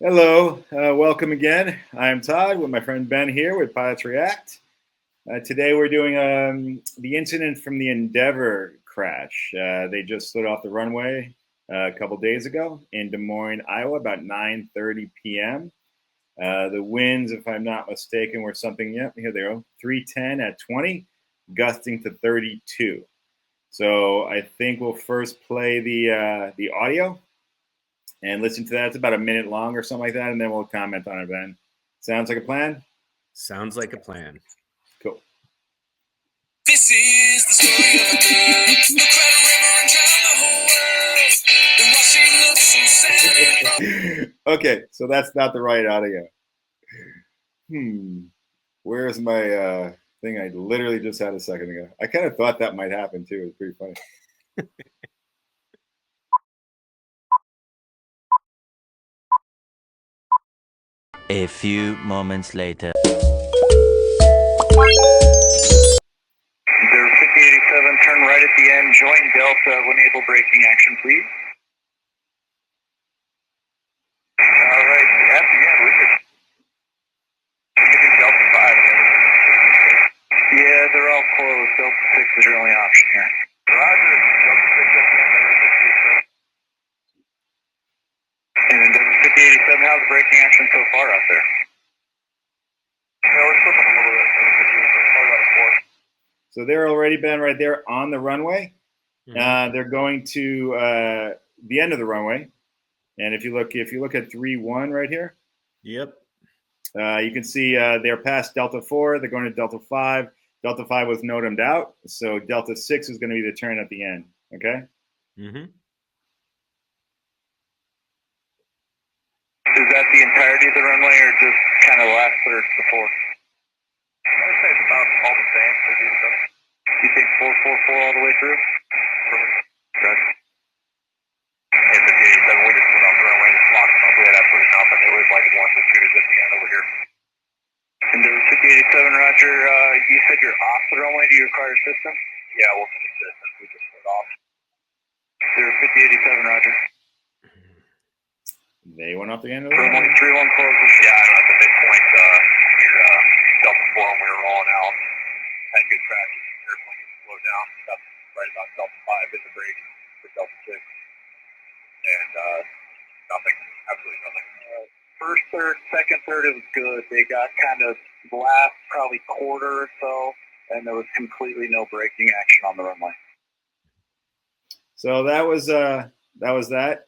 Hello, welcome again. I'm Todd with my friend Ben here with Pilots React. Today we're doing the incident from the Endeavor crash. They just slid off the runway a couple days ago in Des Moines, Iowa, about 9:30 p.m. The winds, if I'm not mistaken, were something, yeah, here they go, 310 at 20, gusting to 32. So I think we'll first play the audio and listen to that. It's about a minute long or something like that, and then we'll comment on it then. Sounds like a plan? Sounds like a plan. Cool. This is the story of a girl who cried a river and drowned the whole world. And while she looks so sad Okay, so that's not the right audio. Where's my thing I literally just had a second ago? I kind of thought that might happen too. It was pretty funny. A few moments later. There's 5087, turn right at the end, join Delta, enable braking action, please. All right, at the end, we could do Delta 5. Yeah, they're all closed. Delta 6 is your only option here. Roger, Delta 6 at the end, 5087. And then Delta 5087, how's braking action so far out there? We're slipping a little bit. Probably about a 4. So they're already been right there on the runway. They're going to the end of the runway, and if you look at 3-1 right here, Yep. you can see they're past Delta 4. They're going to Delta 5. Delta 5 was notamed out, so Delta 6 is going to be the turn at the end. Okay. Mm-hmm. Is that the entirety of the runway, or just kind of the last third before? I'd say it's about all the same. You think 444 all the way through? Good. Yeah, 5087, we just went off the runway, just locked them up. We had absolutely nothing. It was like 1s and 2s at the end over here. And there was 5087, Roger. You said you're off the runway. Do you require assistance? Yeah, we'll need assistance. We just went off. There 5087, Roger. They went off the end of the Runway runway. 31 closes. Yeah, at the midpoint near Delta 4 when we were rolling out. Had good traction. Airplane slowed down. That's right about Delta 5. Hit the brake for Delta 6. And nothing. Absolutely nothing. First third, second third, it was good. They got kind of last probably quarter or so, and there was completely no braking action on the runway. So that was that.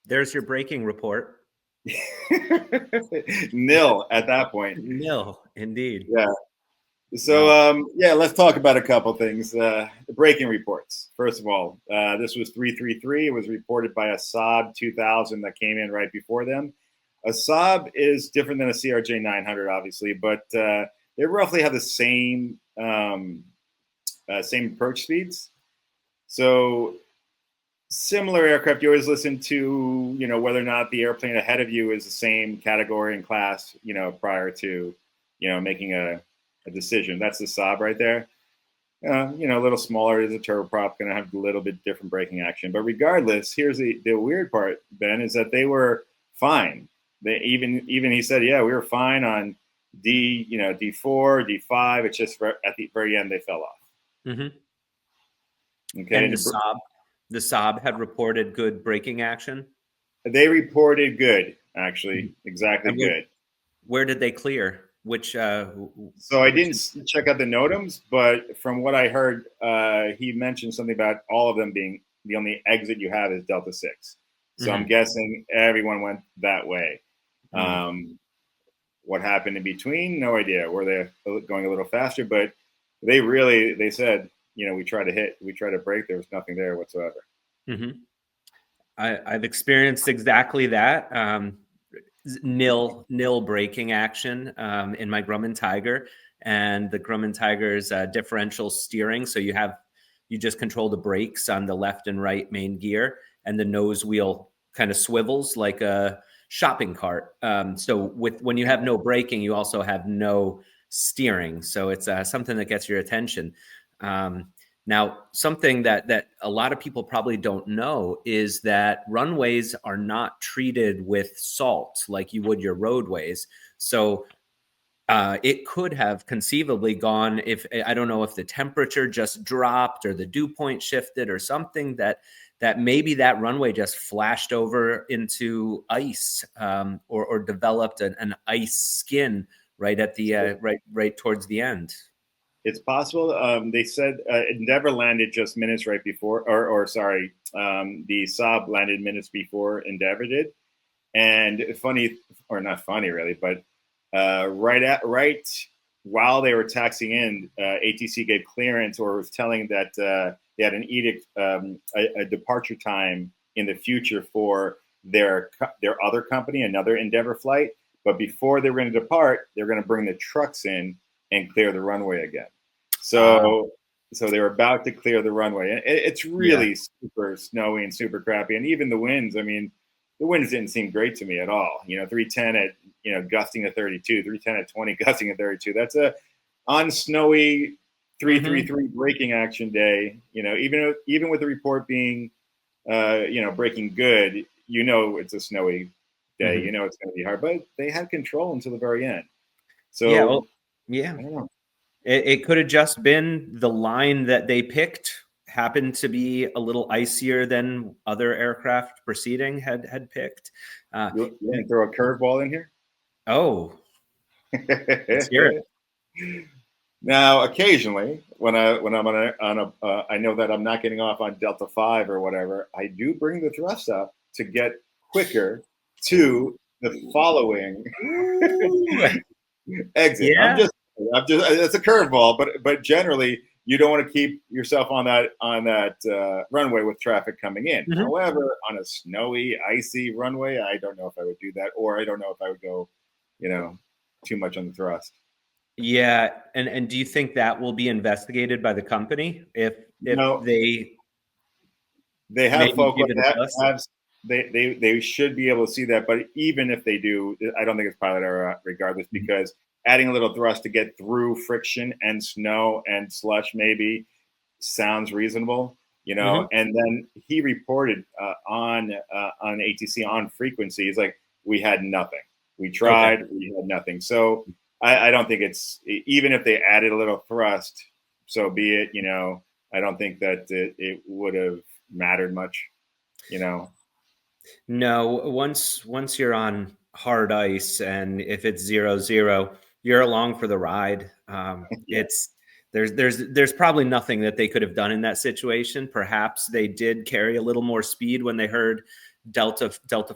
There's your braking report. Nil at that point. Nil, indeed. Yeah. So let's talk about a couple things. The braking reports. First of all, this was 333. It was reported by a Saab 2000 that came in right before them. A Saab is different than a CRJ-900, obviously, but they roughly have the same approach speeds. So similar aircraft, you always listen to, whether or not the airplane ahead of you is the same category and class, prior to, making a decision. That's the Saab right there. A little smaller is a turboprop, going to have a little bit different braking action. But regardless, here's the weird part, Ben, is that they were fine. They even he said, yeah, we were fine on D4, D5. It's just at the very end they fell off. Mm-hmm. Okay. And the Saab had reported good braking action. They reported good, actually, exactly good. Where did they clear? Which? So I didn't check out the NOTAMs, but from what I heard, he mentioned something about all of them being the only exit you have is Delta 6. So I'm guessing everyone went that way. What happened in between? No idea. Were they going a little faster? But they said, we try to brake. There was nothing there whatsoever. Mm-hmm. I've experienced exactly that. Nil braking action in my Grumman Tiger, and the Grumman Tiger's differential steering. So you just control the brakes on the left and right main gear, and the nose wheel kind of swivels like a shopping cart. So when you have no braking, you also have no steering. So it's something that gets your attention. Now, something that a lot of people probably don't know is that runways are not treated with salt like you would your roadways. So it could have conceivably gone, if I don't know if the temperature just dropped or the dew point shifted or something, that maybe that runway just flashed over into ice, or developed an ice skin right at the right towards the end. It's possible. They said Endeavor landed just minutes right before, or sorry, the Saab landed minutes before Endeavor did. And funny, or not funny really, but right while they were taxiing in, ATC gave clearance or was telling that they had an edict, a departure time in the future for their other company, another Endeavor flight. But before they were going to depart, they were going to bring the trucks in and clear the runway again. So they were about to clear the runway. It's really super snowy and super crappy. And even the winds, I mean, the winds didn't seem great to me at all. 310 at, gusting to 32, 310 at 20, gusting at 32. That's a on snowy 333 braking action day. Even with the report being, braking good, it's a snowy day. It's going to be hard. But they had control until the very end. So, I don't know. It could have just been the line that they picked happened to be a little icier than other aircraft preceding had picked. You throw a curveball in here? Oh, let's hear it. Now, occasionally, when I'm on a I know that I'm not getting off on Delta 5 or whatever, I do bring the thrust up to get quicker to the following exit. Yeah. I'm just it's a curveball, but generally you don't want to keep yourself on that runway with traffic coming in. Mm-hmm. However, on a snowy, icy runway, I don't know if I would do that, or I don't know if I would go, too much on the thrust. Yeah, and do you think that will be investigated by the company if they have folk give it a bust? they should be able to see that, but even if they do, I don't think it's pilot error regardless, because adding a little thrust to get through friction and snow and slush maybe sounds reasonable, and then he reported on ATC on frequency. He's like, we had nothing. We tried, we had nothing. So I don't think it's, even if they added a little thrust, so be it. I don't think that it would have mattered much. No, once you're on hard ice, and if it's 0-0, you're along for the ride. It's there's probably nothing that they could have done in that situation. Perhaps they did carry a little more speed when they heard Delta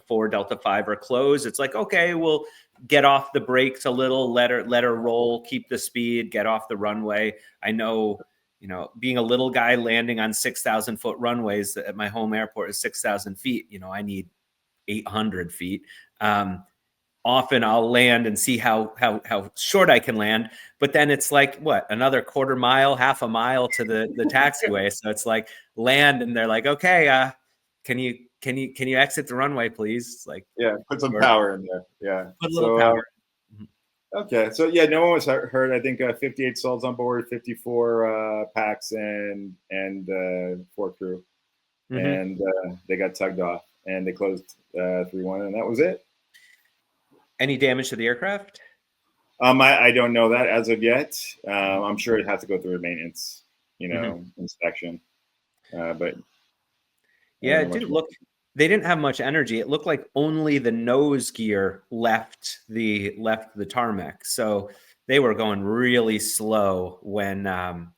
4, Delta 5 are closed. It's like, okay, we'll get off the brakes a little, let her roll, keep the speed, get off the runway. I know, being a little guy landing on 6,000 foot runways at my home airport is 6,000 feet. I need 800 feet. Often I'll land and see how short I can land, but then it's like, what, another quarter mile, half a mile to the taxiway. So it's like land, and they're like, okay, can you exit the runway, please? It's like, put some power in there. Yeah, put a little power. Okay, so no one was hurt. I think 58 souls on board, 54 packs, and 4 crew, and they got tugged off, and they closed 3-1, and that was it. Any damage to the aircraft? I don't know that as of yet. I'm sure it has to go through a maintenance, inspection. But yeah, it didn't look. They didn't have much energy. It looked like only the nose gear left the tarmac. So they were going really slow when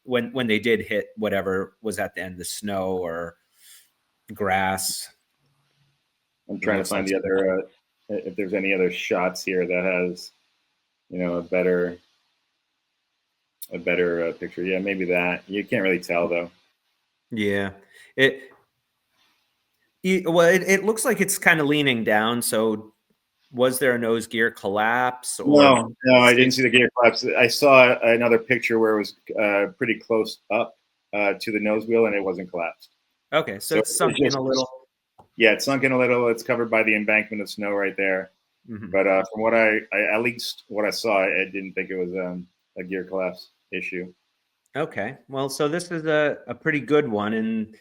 they did hit whatever was at the end, the snow or grass. I'm trying to find the other if there's any other shots here that has, a better picture. Yeah, maybe that. You can't really tell though. Yeah, it looks like it's kind of leaning down. So was there a nose gear collapse? Or no, I didn't see the gear collapse. I saw another picture where it was pretty close up to the nose wheel, and it wasn't collapsed. Okay, so it's sunk in a little. Yeah, it's sunk in a little. It's covered by the embankment of snow right there. But from what I at least what I saw, I didn't think it was a gear collapse issue. Okay. Well, so this is a pretty good one. And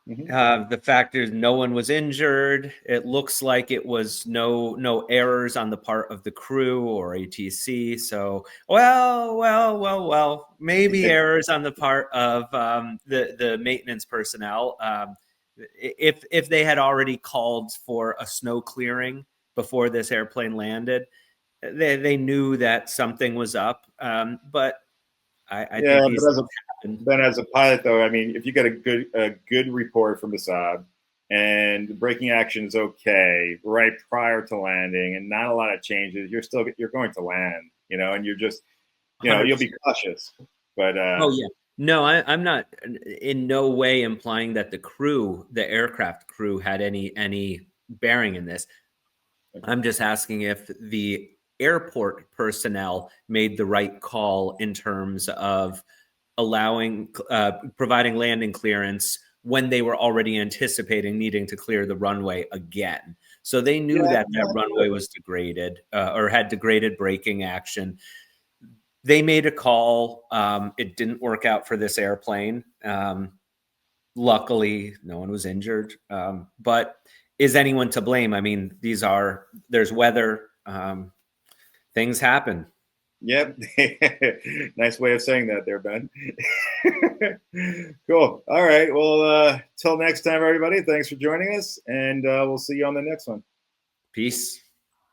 Mhm. the fact is no one was injured. It looks like it was no errors on the part of the crew or ATC. So, well, maybe errors on the part of the maintenance personnel. If they had already called for a snow clearing before this airplane landed, they knew that something was up. But I think Yeah, these but things happen. as a pilot, though, I mean, if you get a good report from the Saab and the braking action is okay right prior to landing, and not a lot of changes, you're going to land, and you're just you'll be 100%. cautious. But Oh yeah. No, I'm not in no way implying that the crew, the aircraft crew, had any bearing in this. I'm just asking if the airport personnel made the right call in terms of providing landing clearance when they were already anticipating needing to clear the runway again. So they knew yeah, that runway was degraded or had degraded braking action. They made a call. It didn't work out for this airplane. Luckily, no one was injured. But is anyone to blame? I mean, there's weather. Things happen. yep. Nice way of saying that there, Ben. Cool. All right. Well, till next time, everybody. Thanks for joining us, and we'll see you on the next one. Peace.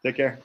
Take care.